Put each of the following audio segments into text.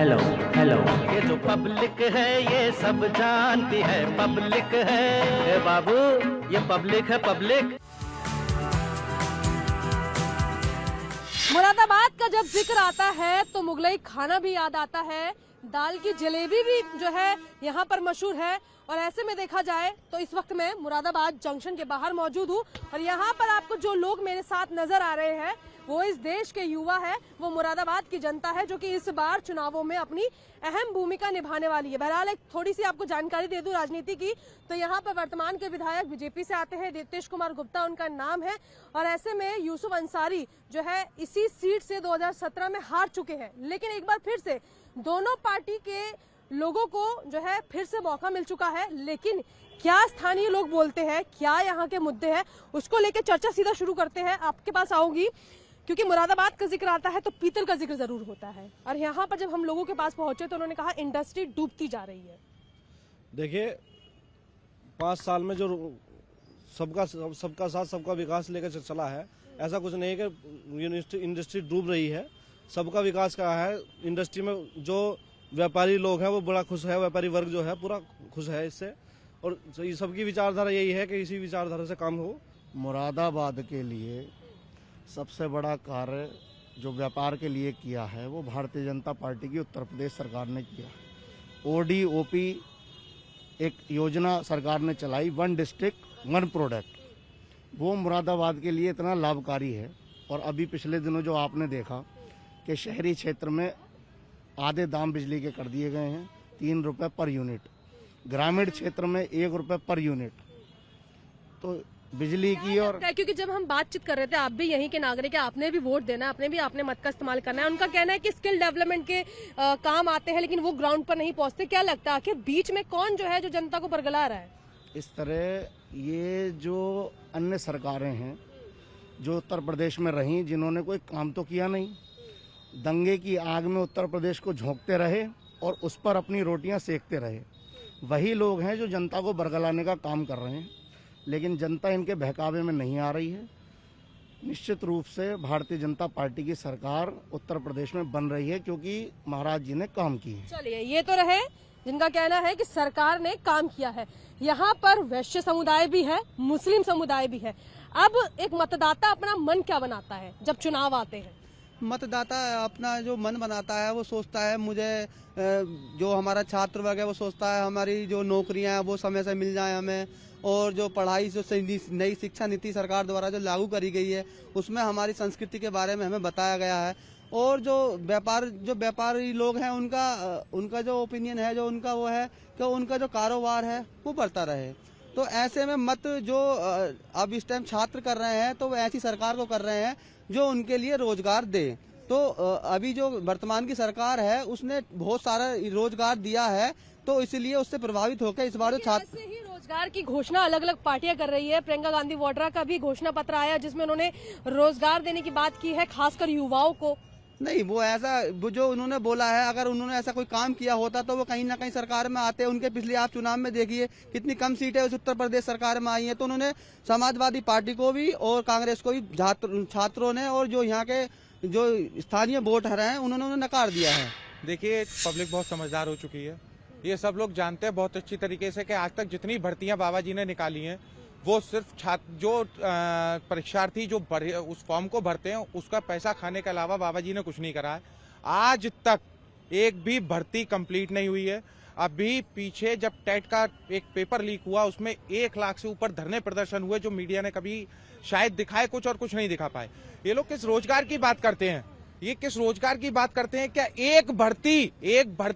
Hello hello. ये जो public है ये सब जानती है, पब्लिक है ए बाबू, ये पब्लिक है पब्लिक। मुरादाबाद का जब जिक्र आता है तो मुगलई खाना भी याद आता है, दाल की जलेबी भी जो है यहाँ पर मशहूर है। और ऐसे में देखा जाए तो इस वक्त मैं मुरादाबाद जंक्शन के बाहर मौजूद हूँ और यहाँ पर आपको जो लोग मेरे साथ नजर आ रहे हैं वो इस देश के युवा है, वो मुरादाबाद की जनता है जो कि इस बार चुनावों में अपनी अहम भूमिका निभाने वाली है। बहरहाल एक थोड़ी सी आपको जानकारी दे दूं राजनीति की, तो यहाँ पर वर्तमान के विधायक बीजेपी से आते हैं, नीतीश कुमार गुप्ता उनका नाम है। और ऐसे में यूसुफ अंसारी जो है इसी सीट से 2017 में हार चुके हैं, लेकिन एक बार फिर से दोनों पार्टी के लोगों को जो है फिर से मौका मिल चुका है। लेकिन क्या स्थानीय लोग बोलते हैं, क्या यहाँ के मुद्दे हैं, उसको लेकर चर्चा सीधा शुरू करते हैं। आपके पास आऊंगी क्योंकि मुरादाबाद का जिक्र आता है तो पीतल का जिक्र जरूर होता है। और यहाँ पर जब हम लोगों के पास पहुंचे तो उन्होंने कहा इंडस्ट्री डूबती जा रही है। देखिए 5 साल में जो सबका साथ सबका विकास लेकर चला है, ऐसा कुछ नहीं है कि इंडस्ट्री डूब रही है। सबका विकास का है। इंडस्ट्री में जो व्यापारी लोग हैं वो बड़ा खुश है, व्यापारी वर्ग जो है पूरा खुश है इससे। और सबकी विचारधारा यही है कि इसी विचारधारा से काम हो। मुरादाबाद के लिए सबसे बड़ा कार्य जो व्यापार के लिए किया है वो भारतीय जनता पार्टी की उत्तर प्रदेश सरकार ने किया है। ODOP एक योजना सरकार ने चलाई, 1 डिस्ट्रिक्ट 1 प्रोडक्ट, वो मुरादाबाद के लिए इतना लाभकारी है। और अभी पिछले दिनों जो आपने देखा कि शहरी क्षेत्र में आधे दाम बिजली के कर दिए गए हैं, 3 रुपये पर यूनिट, ग्रामीण क्षेत्र में 1 रुपये पर यूनिट। तो बिजली की और क्योंकि जब हम बातचीत कर रहे थे, आप भी यहीं के नागरिक हैं, आपने भी वोट देना है, आपने मत का इस्तेमाल करना है। उनका कहना है कि स्किल डेवलपमेंट के काम आते हैं लेकिन वो ग्राउंड पर नहीं पहुंचते। क्या लगता है आखिर बीच में कौन जो है जो जनता को बरगला रहा है? इस तरह ये जो अन्य सरकारें हैं जो उत्तर प्रदेश में रहीं, जिन्होंने कोई काम तो किया नहीं, दंगे की आग में उत्तर प्रदेश को झोंकते रहे और उस पर अपनी रोटियां सेकते रहे, वही लोग हैं जो जनता को बरगलाने का काम कर रहे हैं। लेकिन जनता इनके बहकावे में नहीं आ रही है। निश्चित रूप से भारतीय जनता पार्टी की सरकार उत्तर प्रदेश में बन रही है क्योंकि महाराज जी ने काम किए हैं। चलिए, ये तो रहे जिनका कहना है कि सरकार ने काम किया है। यहाँ पर वैश्य समुदाय भी है, मुस्लिम समुदाय भी है। अब एक मतदाता अपना मन क्या बनाता है जब चुनाव आते हैं? मतदाता अपना जो मन बनाता है वो सोचता है मुझे जो हमारा छात्र वर्ग है वो सोचता है हमारी जो नौकरियां हैं वो समय से मिल जाए हमें, और जो पढ़ाई जो नई शिक्षा नीति सरकार द्वारा जो लागू करी गई है उसमें हमारी संस्कृति के बारे में हमें बताया गया है। और जो व्यापारी लोग हैं उनका जो ओपिनियन है, जो उनका वो है कि उनका जो कारोबार है वो बढ़ता रहे। तो ऐसे में मत जो अब इस टाइम छात्र कर रहे हैं तो वो ऐसी सरकार को कर रहे हैं जो उनके लिए रोजगार दे। तो अभी जो वर्तमान की सरकार है उसने बहुत सारा रोजगार दिया है, तो इसलिए उससे प्रभावित होकर इस बार छात्र ही रोजगार की घोषणा अलग अलग पार्टियां कर रही है। प्रियंका गांधी वाड्रा का भी घोषणा पत्र आया जिसमें उन्होंने रोजगार देने की बात की है, खासकर युवाओं को। नहीं, वो जो उन्होंने बोला है, अगर उन्होंने ऐसा कोई काम किया होता तो वो कहीं ना कहीं सरकार में आते। उनके पिछले आप चुनाव में देखिए कितनी कम सीटें उस उत्तर प्रदेश सरकार में आई हैं। तो उन्होंने समाजवादी पार्टी को भी और कांग्रेस को भी छात्रों ने और जो यहाँ के जो स्थानीय वोटर हैं उन्होंने नकार दिया है। देखिए, पब्लिक बहुत समझदार हो चुकी है। ये सब लोग जानते हैं बहुत अच्छी तरीके से कि आज तक जितनी भर्तियां बाबा जी ने निकाली हैं वो सिर्फ छात्र जो परीक्षार्थी जो उस फॉर्म को भरते हैं उसका पैसा खाने के अलावा बाबा जी ने कुछ नहीं करा है। आज तक एक भी भर्ती कंप्लीट नहीं हुई है। अभी पीछे जब टेट का एक पेपर लीक हुआ उसमें 1 लाख से ऊपर धरने प्रदर्शन हुए जो मीडिया ने कभी शायद दिखाए कुछ और कुछ नहीं दिखा पाए। ये लोग किस रोजगार की बात करते हैं? ये किस रोजगार की बात करते हैं? क्या एक भर्ती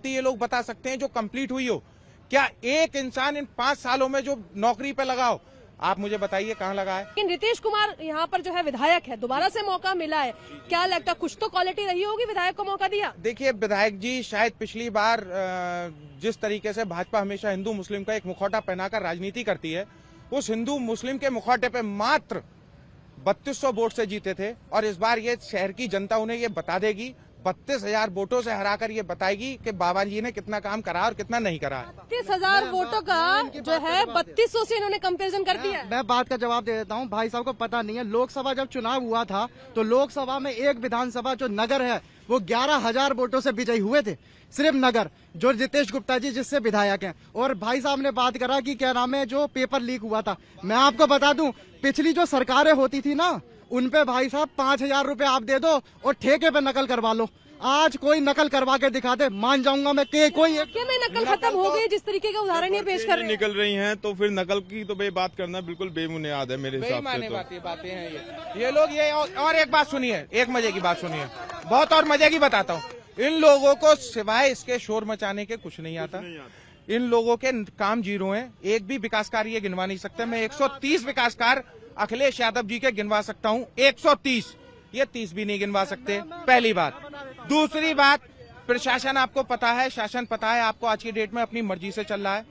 ये लोग बता सकते हैं जो कंप्लीट हुई हो? क्या एक इंसान इन 5 सालों में जो नौकरी पे लगाओ, आप मुझे बताइए कहाँ लगा है? लेकिन नीतीश कुमार यहाँ पर जो है विधायक है, दोबारा से मौका मिला है, क्या लगता है कुछ तो क्वालिटी रही होगी विधायक को मौका दिया? देखिए, विधायक जी शायद पिछली बार जिस तरीके से भाजपा हमेशा हिंदू मुस्लिम का एक मुखौटा पहनाकर राजनीति करती है, उस हिंदू मुस्लिम के मुखौटे पे मात्र 3200 वोट से जीते थे। और इस बार ये शहर की जनता उन्हें ये बता देगी, 32,000 वोटों से हराकर ये बताएगी कि बाबा जी ने कितना काम करा और कितना नहीं करा। 32,000 वोटों का जो है 3200 से इन्होंने कंपैरिजन कर दिया। मैं बात का जवाब दे देता हूँ। भाई साहब को पता नहीं है, लोकसभा जब चुनाव हुआ था तो लोकसभा में एक विधानसभा जो नगर है वो 11,000 वोटों से विजयी हुए थे, सिर्फ नगर, जो रितेश गुप्ता जी जिससे विधायक हैं। और भाई साहब ने बात करा कि क्या नाम है, जो पेपर लीक हुआ था, मैं आपको बता दूं, पिछली जो सरकारें होती थी ना, उन पे भाई साहब 5,000 रुपए आप दे दो और ठेके पे नकल करवा लो। आज कोई नकल करवा के दिखा दे, मान जाऊंगा मैं कि कोई एक क्या में नकल खत्म हो गई? जिस तरीके का उदाहरण ये पेश कर रहे हैं। निकल रही हैं तो फिर नकल की तो बात करना बिल्कुल बेबुनियाद है मेरे हिसाब से। तो बातें हैं ये लोग ये और एक बात सुनिए, एक मजे की बात सुनिए, बहुत और मजे की बताता हूँ। इन लोगों को सिवाय इसके शोर मचाने के कुछ नहीं आता। इन लोगों के काम जीरो हैं, एक भी विकास कार्य ये गिनवा नहीं सकते। मैं 130 विकास कार्य अखिलेश यादव जी के गिनवा सकता हूँ, 130, ये 30 भी नहीं गिनवा सकते, पहली बात। दूसरी बात, प्रशासन आपको पता है, शासन पता है आपको, आज की डेट में अपनी मर्जी से चल रहा है।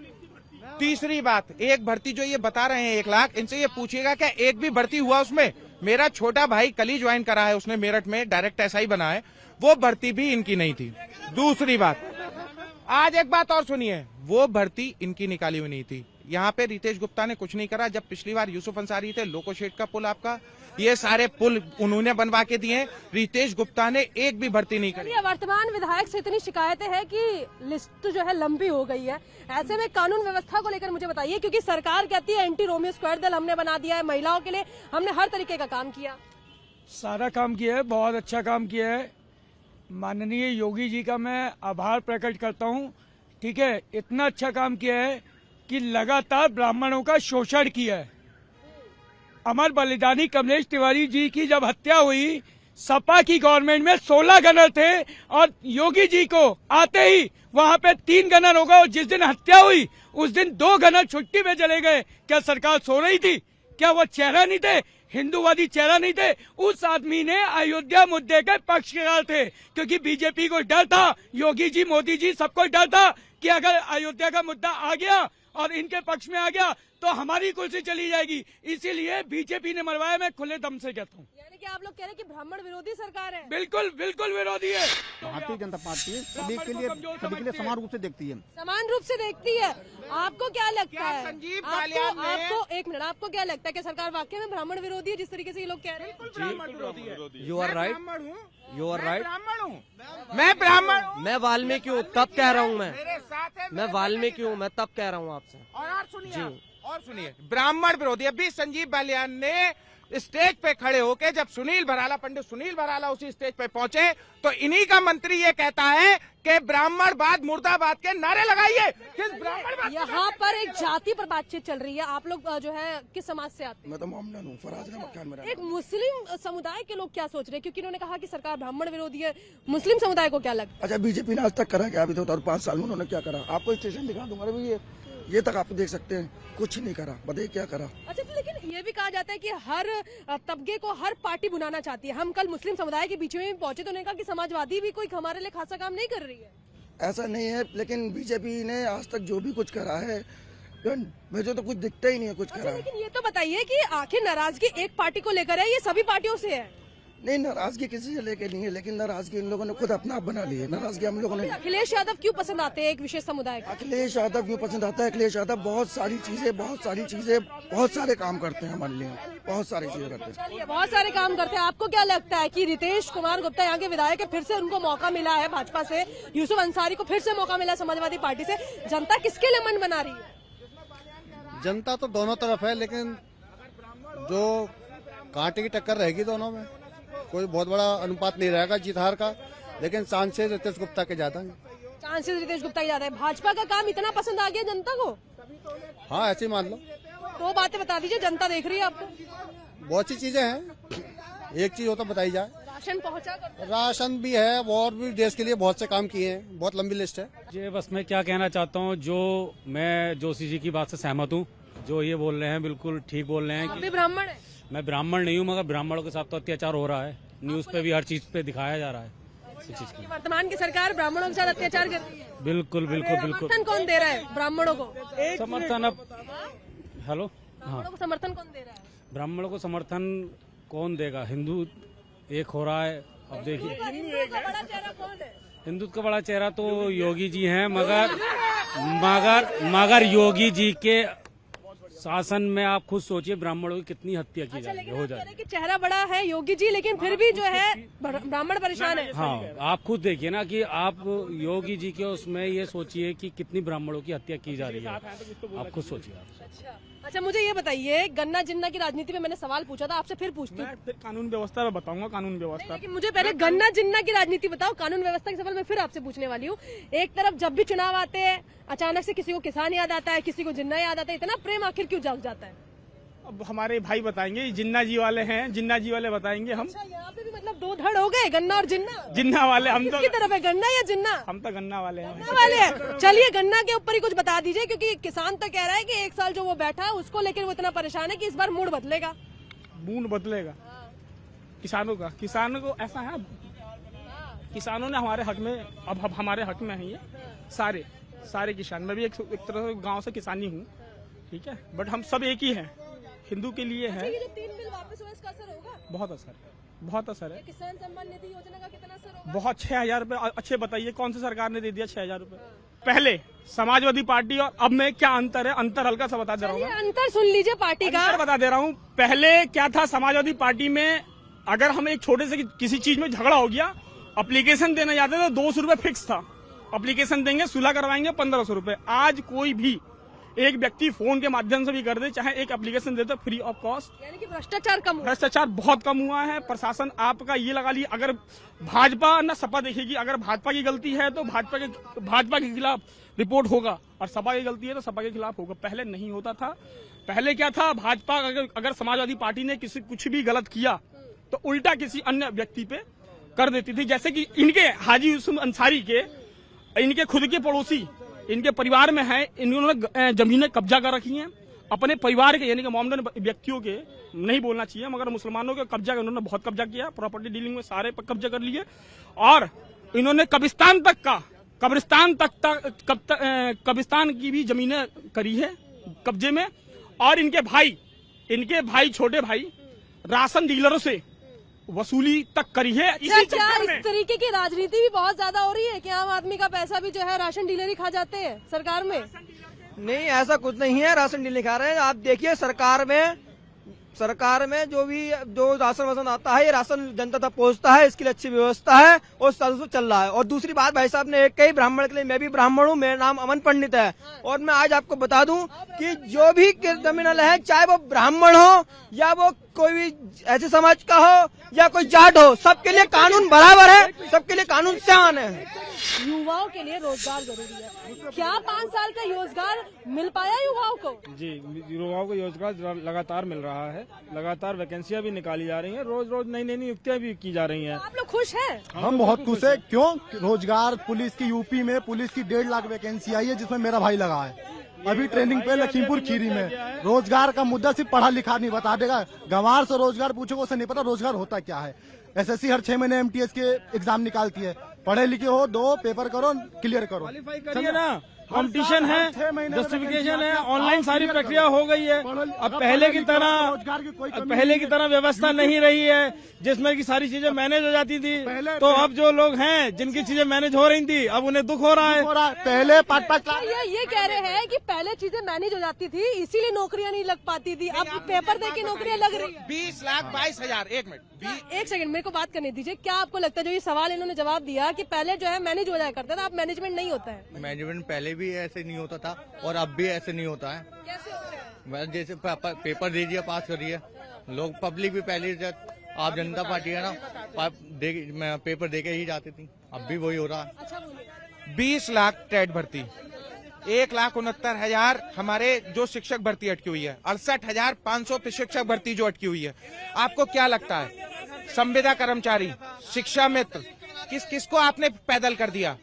तीसरी बात, एक भर्ती जो ये बता रहे हैं 1 लाख, इनसे ये पूछिएगा क्या एक भी भर्ती हुआ उसमें? मेरा छोटा भाई कल ही ज्वाइन करा है, उसने मेरठ में डायरेक्ट एसआई बना है, वो भर्ती भी इनकी नहीं थी। दूसरी बात, आज एक बात और सुनिए, वो भर्ती इनकी निकाली हुई नहीं थी। यहाँ पे रितेश गुप्ता ने कुछ नहीं करा। जब पिछली बार यूसुफ अंसारी थे, लोको शेड का पुल आपका, ये सारे पुल उन्होंने बनवा के दिए। रितेश गुप्ता ने एक भी भर्ती नहीं करी। वर्तमान विधायक से इतनी शिकायतें हैं कि लिस्ट जो है लंबी हो गई है। ऐसे में कानून व्यवस्था को लेकर मुझे बताइए, क्योंकि सरकार कहती है एंटी रोमियो स्क्वाड दल हमने बना दिया है, महिलाओं के लिए हमने हर तरीके का काम किया। सारा काम किया है, बहुत अच्छा काम किया है। माननीय योगी जी का मैं आभार प्रकट करता हूँ। ठीक है, इतना अच्छा काम किया है कि लगातार ब्राह्मणों का शोषण किया है। अमर बलिदानी कमलेश तिवारी जी की जब हत्या हुई, सपा की गवर्नमेंट में 16 गनर थे और योगी जी को आते ही वहां पे 3 गनर होगा, और जिस दिन हत्या हुई उस दिन 2 गनर छुट्टी पे चले गए। क्या सरकार सो रही थी? क्या वो चेहरा नहीं थे, हिंदूवादी चेहरा नहीं थे? उस आदमी ने अयोध्या मुद्दे के पक्षकार थे, क्योंकि बीजेपी को डर था, योगी जी मोदी जी सबको डर था कि अगर अयोध्या का मुद्दा आ गया और इनके पक्ष में आ गया तो हमारी कुर्सी चली जाएगी। इसीलिए बीजेपी ने मरवाया, मैं खुले दम से कहता हूँ। यानी कि आप लोग कह रहे हैं कि ब्राह्मण विरोधी सरकार है? बिल्कुल बिल्कुल विरोधी है। भारतीय जनता पार्टी सभी के लिए समान रूप से देखती है। समान रूप से देखती है। आपको क्या लगता है? संजीव बालियान ने- आपको एक मिनट, आपको क्या लगता है कि सरकार वाकई में ब्राह्मण विरोधी है, जिस तरीके से ये लोग कह रहे हैं? You are right, you are right. मैं ब्राह्मण हूँ, मैं वाल्मीकि हूँ, तब कह रहा हूँ। मेरे साथ है, मैं वाल्मीकि हूँ, मैं तब कह रहा हूँ आपसे। और सुनिए, ब्राह्मण विरोधी। अभी संजीव बालियान ने स्टेज पे खड़े होके, जब पंडित सुनील भराला उसी स्टेज पे पहुंचे, तो इन्हीं का मंत्री ये कहता है कि ब्राह्मणवाद मुर्दाबाद के नारे लगाइए। किस ब्राह्मणवाद? यहाँ पर एक जाति पर बातचीत चल रही है। आप लोग जो है किस समाज से आते हैं? मैं तो मोमडन हूँ, फराज का मकान में रहता एक मुस्लिम समुदाय के लोग क्या सोच रहे हैं, क्योंकि इन्होंने कहा कि सरकार ब्राह्मण विरोधी है, मुस्लिम समुदाय को क्या लगता है? अच्छा, बीजेपी ने आज तक करा क्या? अभी तो 5 साल में उन्होंने क्या करा? आपको स्टेशन दिखा दूंगा, अरे ये तक आप देख सकते हैं, कुछ नहीं करा। बताइए क्या करा? अच्छा, तो लेकिन ये भी कहा जाता है कि हर तबके को हर पार्टी बुलाना चाहती है। हम कल मुस्लिम समुदाय के बीच में भी पहुंचे तो उन्होंने कहा कि समाजवादी भी कोई हमारे लिए खासा काम नहीं कर रही है। ऐसा नहीं है, लेकिन बीजेपी ने आज तक जो भी कुछ करा है, मुझे तो कुछ दिखता ही नहीं है कुछ अच्छा, करा। लेकिन ये तो बताइए कि आखिर नाराजगी एक पार्टी को लेकर है, ये सभी पार्टियों से है? नहीं, नाराजगी किसी से लेके नहीं है, लेकिन नाराजगी इन लोगों ने खुद अपना आप बना ली है। नाराजगी हम लोगों ने। अखिलेश यादव क्यों पसंद आते हैं एक विशेष समुदाय को? अखिलेश यादव क्यों पसंद आता है? अखिलेश यादव बहुत सारी चीजें, बहुत सारे काम करते हैं हमारे लिए, बहुत सारी चीजें करते हैं। चलिए, बहुत सारे काम करते हैं। आपको क्या लगता है कि रितेश कुमार गुप्ता यहाँ के विधायक है, फिर से उनको मौका मिला है भाजपा से, यूसुफ अंसारी को फिर से मौका मिला समाजवादी पार्टी से, जनता किसके लिए मन बना रही है? जनता तो दोनों तरफ है, लेकिन जो कांटे की टक्कर रहेगी दोनों में, कोई बहुत बड़ा अनुपात नहीं रहेगा जीत हार का, लेकिन चांसेस रितेश गुप्ता के ज्यादा हैं। चांसेस रितेश गुप्ता के ज्यादा है। भाजपा का काम इतना पसंद आ गया जनता को? हाँ, ऐसे ही मान लो। 2 बातें बता दीजिए, जनता देख रही है आपको। बहुत सी चीजें हैं, एक चीज हो तो बताई जाए। राशन पहुंचा कर? राशन भी है, और भी देश के लिए बहुत से काम किए हैं, बहुत लंबी लिस्ट है। ये बस मैं क्या कहना चाहता हूँ, जो मैं जोशी जी की बात से सहमत हूँ। जो ये बोल रहे हैं बिल्कुल ठीक बोल रहे हैं। आप भी ब्राह्मण है? मैं ब्राह्मण नहीं हूँ, मगर ब्राह्मणों के साथ तो अत्याचार हो रहा है, न्यूज पे भी हर चीज पे दिखाया जा रहा है इस चीज की। वर्तमान की सरकार ब्राह्मणों के साथ अत्याचार कर रही है। बिल्कुल बिल्कुल बिल्कुल। समर्थन कौन दे रहा है ब्राह्मणों को? समर्थन अब हेलो, हाँ, ब्राह्मणों को समर्थन कौन दे रहा है? ब्राह्मणों को समर्थन कौन देगा? हिंदू एक हो रहा है। अब देखिए, हिंदू का बड़ा चेहरा कौन है? हिंदुत्व का बड़ा चेहरा तो योगी जी हैं, मगर योगी जी के शासन में आप खुद सोचिए ब्राह्मणों की कितनी हत्या की अच्छा, जा रही लेकिन है, हो आप कह जा रहे रही हैं कि चेहरा बड़ा है योगी जी, लेकिन फिर भी जो है ब्राह्मण परेशान है। है। हाँ, आप खुद देखिए ना कि आप योगी जी के उसमें ये सोचिए कि कितनी ब्राह्मणों की हत्या की जा रही है, आप खुद सोचिए। अच्छा, मुझे ये बताइए, गन्ना जिन्ना की राजनीति में मैंने सवाल पूछा था, आपसे फिर पूछती हूँ। फिर कानून व्यवस्था में बताऊंगा, कानून व्यवस्था। लेकिन मुझे पहले गन्ना जिन्ना की राजनीति बताओ, कानून व्यवस्था के सवाल मैं फिर आपसे पूछने वाली हूँ। एक तरफ जब भी चुनाव आते हैं अचानक से किसी को किसान याद आता है, किसी को जिन्ना याद आता है, इतना प्रेम आखिर क्यों जाग जाता है? अब हमारे भाई बताएंगे, जिन्ना जी वाले हैं, जिन्ना जी वाले बताएंगे। हम अच्छा, यहाँ पे भी मतलब दो धड़ हो गए, गन्ना और जिन्ना। जिन्ना वाले, हम तो किसकी तरफ है, गन्ना या जिन्ना? हम तो गन्ना वाले हैं। गन्ना वाले हैं। चलिए गन्ना के ऊपर ही कुछ बता दीजिए, क्योंकि किसान तो कह रहा है कि एक साल जो वो बैठा है उसको लेकर वो इतना परेशान है कि इस बार मूड बदलेगा। मूड बदलेगा किसानों का? किसानों को ऐसा है, किसानों ने हमारे हक में, अब हमारे हक में है ये सारे किसान। मैं भी एक तरह से गांव से किसानी हूँ, ठीक है, बट हम सब एक ही हैं, हिंदू के लिए है। ये जो 3 बिल वापस हुए इसका असर होगा? बहुत असर है। किसान सम्मान निधि योजना का कितना असर होगा? बहुत 6,000 रुपए। अच्छे बताइए कौन सी सरकार ने दे दिया 6,000 रुपए? पहले समाजवादी पार्टी और अब में क्या अंतर है? अंतर हल्का सा बता दे रहा हूँ, अंतर सुन लीजिए पार्टी का। अंतर बता दे रहा हूँ। पहले क्या था, समाजवादी पार्टी में अगर हमें एक छोटे से किसी चीज में झगड़ा हो गया, एप्लीकेशन देने जाते तो 200 रुपए फिक्स था, एप्लीकेशन देंगे, सुलह करवाएंगे 1,500 रुपए। आज कोई भी एक व्यक्ति फोन के माध्यम से भी कर दे, चाहे एक एप्लीकेशन दे दो फ्री ऑफ कॉस्ट। यानी कि भ्रष्टाचार कम हुआ। भ्रष्टाचार बहुत कम हुआ है। प्रशासन आपका ये लगा ली, अगर भाजपा न सपा देखेगी, अगर भाजपा की गलती है तो भाजपा के खिलाफ रिपोर्ट होगा, और सपा की गलती है तो सपा के खिलाफ होगा। पहले नहीं होता था। पहले क्या था, भाजपा अगर समाजवादी पार्टी ने कुछ भी गलत किया तो उल्टा किसी अन्य व्यक्ति पे कर देती थी। जैसे कि इनके हाजी यूसुफ अंसारी के, इनके खुद के पड़ोसी, इनके परिवार में है, इन्होंने जमीनें कब्जा कर रखी हैं अपने परिवार के, यानी कि मोमडन व्यक्तियों के, नहीं बोलना चाहिए मगर मुसलमानों के कब्जा, उन्होंने बहुत कब्जा किया, प्रॉपर्टी डीलिंग में सारे पर कब्जा कर लिए, और इन्होंने कब्रिस्तान की भी जमीनें करी है कब्जे में। और इनके भाई छोटे भाई राशन डीलरों से वसूली तक करी है। इसी क्या चक्कर इस में तरीके की राजनीति भी बहुत ज्यादा हो रही है कि आम आदमी का पैसा भी जो है राशन डीलर ही खा जाते हैं सरकार में? नहीं, ऐसा कुछ नहीं है, राशन डील खा रहे हैं। आप देखिए सरकार में जो राशन वासन आता है, ये राशन जनता तक पहुंचता है, इसके लिए अच्छी व्यवस्था है और सालों से चल रहा है। और दूसरी बात, भाई साहब ने एक कई ब्राह्मण के लिए, मैं भी ब्राह्मण हूँ, मेरा नाम अमन पंडित है, और मैं आज आपको बता दूं कि जो भी क्रिमिनल है, चाहे वो ब्राह्मण हो या वो कोई भी ऐसे समाज का हो या कोई जाट हो, सबके लिए कानून बराबर है, सबके लिए कानून समान है। युवाओं के लिए रोजगार जरूरी है। क्या 5 साल का रोजगार मिल पाया युवाओं को? जी, युवाओं को रोजगार लगातार मिल रहा है, लगातार वैकेंसियां भी निकाली जा रही हैं, रोज नई नियुक्तियां भी की जा रही हैं। आप लोग खुश हैं? हम बहुत खुश है। क्यों? रोजगार, पुलिस की, यूपी में पुलिस की 1.5 लाख वैकेंसी आई है, जिसमें मेरा भाई लगा है अभी ट्रेनिंग पे लखीमपुर खीरी में। रोजगार का मुद्दा सिर्फ पढ़ा लिखा नहीं बता देगा, गंवार से रोजगार पूछोगे उसे नहीं पता रोजगार होता क्या है। एसएससी हर 6 महीने MTS के एग्जाम निकालती है, पढ़े लिखे हो, 2 पेपर करो, क्लियर करो, करिए ना। कंपटीशन है, जस्टिफिकेशन है, ऑनलाइन सारी प्रक्रिया हो गई है। अब पहले की तरह व्यवस्था नहीं रही है जिसमें की सारी चीजें मैनेज हो जाती थी। तो अब जो लोग हैं जिनकी चीजें मैनेज हो रही थी, अब उन्हें दुख हो रहा है। पहले 5-5 लाख ये कह रहे हैं कि पहले चीजें मैनेज हो जाती थी, इसीलिए नौकरियां नहीं लग पाती थी, अब पेपर दे के नौकरियां लग रही है। 20,22,000। एक सेकंड मेरे को बात करने दीजिए। क्या आपको लगता है, जो ये सवाल इन्होंने जवाब दिया कि पहले जो है मैनेज हो जाया करता था, अब मैनेजमेंट नहीं होता है? मैनेजमेंट पहले भी ऐसे नहीं होता था और अब भी ऐसे नहीं होता है। कैसे होता है? जैसे पेपर दे दिया, पास कर दिया लोग, पब्लिक भी पहले आप जनता पार्टी है ना, पेपर दे के ही जाती थी, अब भी वही हो रहा है। अच्छा बोलिए। 20 लाख टेट भर्ती, 1,69,000 हमारे जो शिक्षक भर्ती अटकी हुई है, 68,500 शिक्षक भर्ती जो अटकी हुई है। आपको क्या लगता है, संविदा कर्मचारी, शिक्षा मित्र, किसको आपने पैदल कर दिया?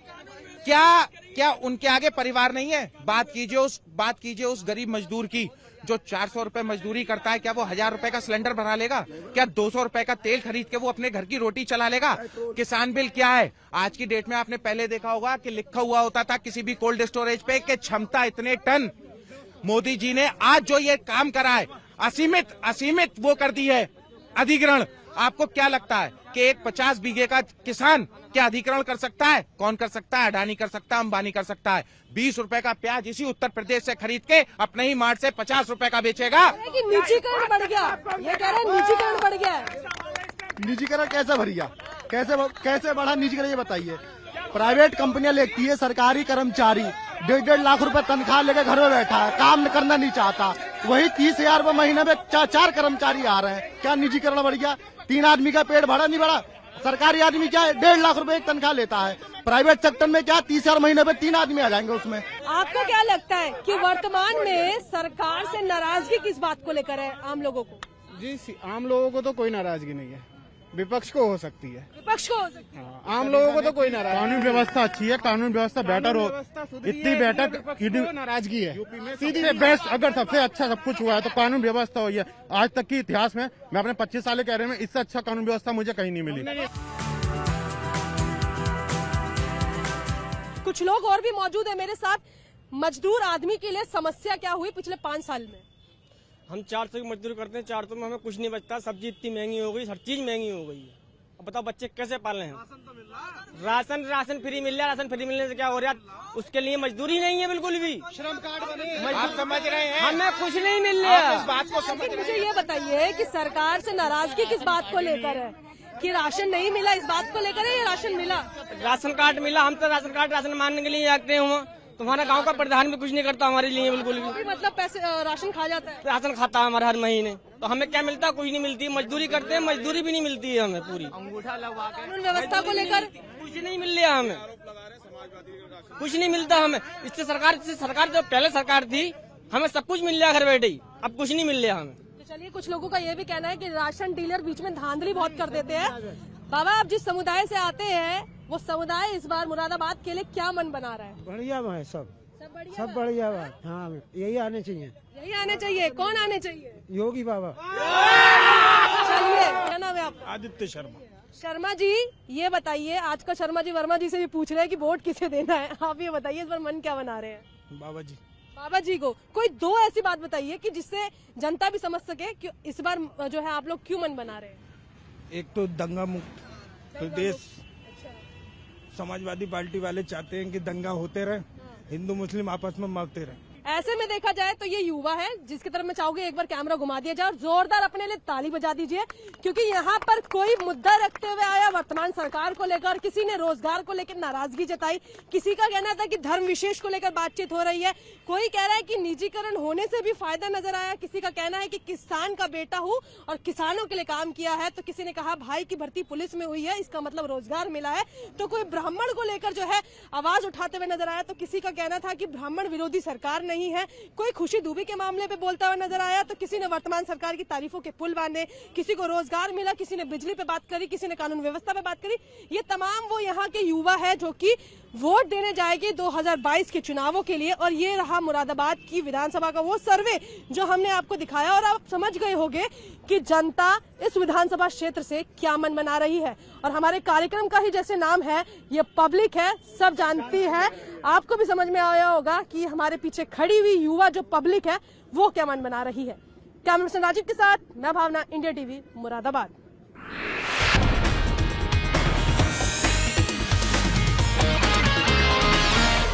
क्या उनके आगे परिवार नहीं है? बात कीजिए उस गरीब मजदूर की जो 400 रुपए मजदूरी करता है। क्या वो 1,000 रुपए का सिलेंडर भरा लेगा? क्या 200 रुपए का तेल खरीद के वो अपने घर की रोटी चला लेगा? किसान बिल क्या है आज की डेट में? आपने पहले देखा होगा कि लिखा हुआ होता था किसी भी कोल्ड स्टोरेज पे कि क्षमता इतने टन। मोदी जी ने आज जो ये काम करा है, असीमित वो कर दी है अधिग्रहण, आपको क्या लगता है कि एक 50 बीघे का किसान क्या अधिग्रहण कर सकता है? कौन कर सकता है? अडानी कर सकता है, अंबानी कर सकता है। 20 रुपए का प्याज इसी उत्तर प्रदेश से खरीद के अपने ही मार्ट से 50 रुपए का बेचेगा। कि निजीकरण बढ़ गया, ये कह रहे हैं निजीकरण बढ़ गया है। निजीकरण कैसे भरिया, कैसे बढ़ा निजीकरण, ये बताइए। प्राइवेट कंपनियां लेती है, सरकारी कर्मचारी 1.5 लाख रुपए तनख्वाह लेकर घर में बैठा है, काम करना नहीं चाहता। वही 30,000 रुपए महीने में 4 कर्मचारी आ रहे हैं। क्या निजीकरण बढ़ गया? 3 आदमी का पेट भरा नहीं बढ़ा। सरकारी आदमी क्या है 1.5 लाख रुपए एक तनख्वाह लेता है, प्राइवेट सेक्टर में क्या 30,000 महीने में 3 आदमी आ जाएंगे उसमें। आपको क्या लगता है कि वर्तमान में सरकार से नाराजगी किस बात को लेकर है आम लोगों को? जी, आम लोगों को तो कोई नाराजगी नहीं है, विपक्ष को हो सकती है। विपक्ष को हो सकती है, आम लोगों को तो कोई नाराजगी। कानून व्यवस्था अच्छी है, कानून व्यवस्था बेटर हो, इतनी बेटर नाराजगी है। सीधी बेस्ट, अगर सबसे अच्छा सब कुछ हुआ है तो कानून व्यवस्था हुई है। आज तक के इतिहास में मैं अपने 25 साल के कैरियर में इससे अच्छा कानून व्यवस्था मुझे कहीं नहीं मिली। कुछ लोग और भी मौजूद है मेरे साथ। मजदूर आदमी के लिए समस्या क्या हुई पिछले 5 साल में? हम 400 की मजदूरी करते हैं, 400 में हमें कुछ नहीं बचता। सब्जी इतनी महंगी हो गई, हर चीज महंगी हो गई है। अब बताओ बच्चे कैसे पाले हैं? राशन फ्री मिल रहा है। राशन फ्री मिलने से क्या हो रहा है? उसके लिए मजदूरी नहीं है बिल्कुल भी। श्रम कार्ड बने, आप समझ रहे हैं? हमें कुछ नहीं मिल रहा। इस बात को समझ लेकिन मुझे ये बताइए कि सरकार से नाराजगी किस बात को लेकर है? कि राशन नहीं मिला इस बात को लेकर है या राशन मिला? राशन कार्ड मिला, हम तो राशन मांगने के लिए आते हैं। तुम्हारा गांव का प्रधान भी कुछ नहीं करता हमारे लिए बिल्कुल भी। मतलब पैसे राशन खा जाता है? राशन खाता है हमारा हर महीने, तो हमें क्या मिलता? कुछ नहीं मिलती। मजदूरी करते हैं, मजदूरी भी नहीं मिलती है हमें पूरी। कानून व्यवस्था को लेकर कुछ नहीं मिल रहा हमें, कुछ नहीं मिलता हमें। इससे सरकार जो पहले सरकार थी हमें सब कुछ मिल रहा घर बैठे ही, अब कुछ नहीं मिल रहा हमें। तो चलिए, कुछ लोगों का ये भी कहना है कि राशन डीलर बीच में धांधली बहुत कर देते हैं। बाबा, आप जिस समुदाय से आते हैं वो समुदाय इस बार मुरादाबाद के लिए क्या मन बना रहा है? बढ़िया है, सब बढ़िया, बढ़िया बात। हाँ, यही आने चाहिए, यही आने चाहिए। कौन आने चाहिए? योगी बाबा। चलिए, क्या नाम है आपका? आदित्य शर्मा। शर्मा जी, ये बताइए, आजकल शर्मा जी वर्मा जी से भी पूछ रहे हैं कि वोट किसे देना है। आप ये बताइए, इस बार मन क्या बना रहे हैं? बाबा जी। बाबा जी को कोई 2 ऐसी बात बताइए कि जिससे जनता भी समझ सके कि इस बार जो है आप लोग क्यों मन बना रहे हैं। एक तो दंगा मुक्त प्रदेश, समाजवादी पार्टी वाले चाहते हैं कि दंगा होते रहे, हिंदू मुस्लिम आपस में मरते रहे। ऐसे में देखा जाए तो ये युवा है जिसकी तरफ मैं चाहूंगी एक बार कैमरा घुमा दिया जाए और जोरदार अपने लिए ताली बजा दीजिए, क्योंकि यहाँ पर कोई मुद्दा रखते हुए आया वर्तमान सरकार को लेकर। किसी ने रोजगार को लेकर नाराजगी जताई, किसी का कहना था कि धर्म विशेष को लेकर बातचीत हो रही है, कोई कह रहा है कि निजीकरण होने से भी फायदा नजर आया, किसी का कहना है कि किसान का बेटा हूँ और किसानों के लिए काम किया है, तो किसी ने कहा भाई की भर्ती पुलिस में हुई है इसका मतलब रोजगार मिला है, तो कोई ब्राह्मण को लेकर जो है आवाज उठाते हुए नजर आया, तो किसी का कहना था कि ब्राह्मण विरोधी सरकार नहीं है, कोई खुशी दुबे के मामले पे बोलता हुआ नजर आया, तो किसी ने वर्तमान सरकार की तारीफों के पुल बांधे, किसी को रोजगार मिला, किसी ने बिजली पे बात करी, किसी ने कानून व्यवस्था पे बात करी। ये तमाम वो यहाँ के युवा है जो कि वोट देने जाएंगे 2022 के चुनावों के लिए। और ये रहा मुरादाबाद की विधानसभा का वो सर्वे जो हमने आपको दिखाया, और आप समझ गए होंगे कि जनता इस विधानसभा क्षेत्र से क्या मन बना रही है। और हमारे कार्यक्रम का ही जैसे नाम है, ये पब्लिक है, सब जानती है। आपको भी समझ में आया होगा कि हमारे पीछे खड़ी हुई युवा जो पब्लिक है वो क्या मन बना रही है। कैमरा पर्सन राजीव के साथ मैं भावना, इंडिया टीवी, मुरादाबाद।